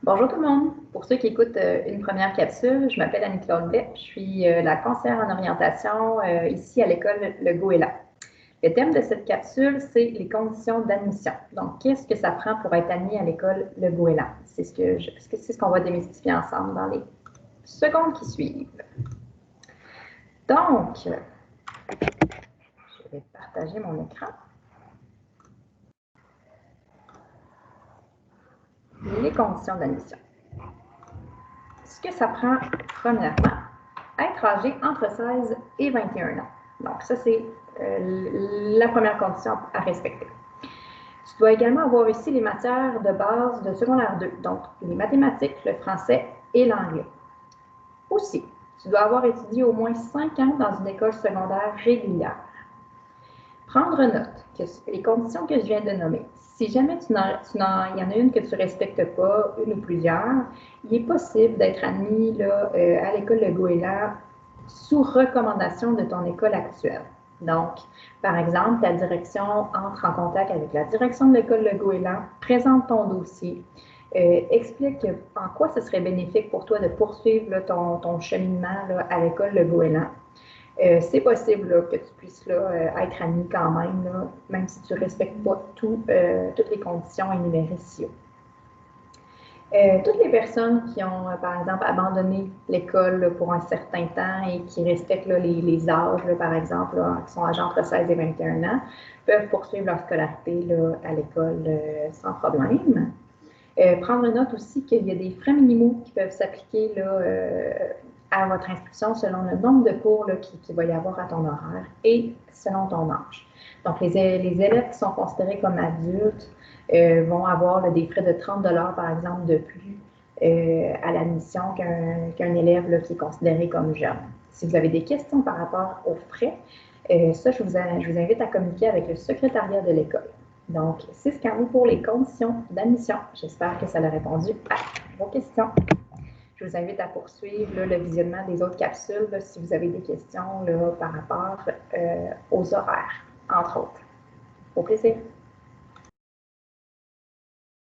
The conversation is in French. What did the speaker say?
Bonjour tout le monde. Pour ceux qui écoutent une première capsule, je m'appelle Annie-Claude Blais. Je suis la conseillère en orientation ici à l'école Le Goéland. Le thème de cette capsule, c'est les conditions d'admission. Donc, qu'est-ce que ça prend pour être admis à l'école Le Goéland? C'est ce qu'on va démystifier ensemble dans les secondes qui suivent. Donc, je vais partager mon écran. Les conditions d'admission. Ce que ça prend, premièrement, être âgé entre 16 et 21 ans. Donc, ça, c'est la première condition à respecter. Tu dois également avoir ici les matières de base de secondaire 2, donc les mathématiques, le français et l'anglais. Aussi, tu dois avoir étudié au moins 5 ans dans une école secondaire régulière. Prendre note que les conditions que je viens de nommer, si jamais il y en a une que tu ne respectes pas, une ou plusieurs, il est possible d'être admis là, à l'école Le Goéland sous recommandation de ton école actuelle. Donc, par exemple, ta direction entre en contact avec la direction de l'école Le Goéland, présente ton dossier, explique en quoi ce serait bénéfique pour toi de poursuivre là, ton cheminement là, à l'école Le Goéland. C'est possible là, que tu puisses là, être admis quand même, là, même si tu ne respectes pas toutes les conditions énumérées ci-haut. Toutes les personnes qui ont, par exemple, abandonné l'école pour un certain temps et qui respectent là, les âges, là, par exemple, là, qui sont âgés entre 16 et 21 ans, peuvent poursuivre leur scolarité là, à l'école sans problème. Prendre note aussi qu'il y a des frais minimaux qui peuvent s'appliquer là, à votre inscription selon le nombre de cours qu'il va y avoir à ton horaire et selon ton âge. Donc, les élèves qui sont considérés comme adultes vont avoir là, des frais de 30 par exemple, de plus à l'admission qu'un élève là, qui est considéré comme jeune. Si vous avez des questions par rapport aux frais, ça, je vous invite à communiquer avec le secrétariat de l'école. Donc, c'est ce qu'il y en a pour les conditions d'admission. J'espère que ça a répondu à vos questions. Je vous invite à poursuivre là, le visionnement des autres capsules là, si vous avez des questions là, par rapport aux horaires, entre autres. Au plaisir.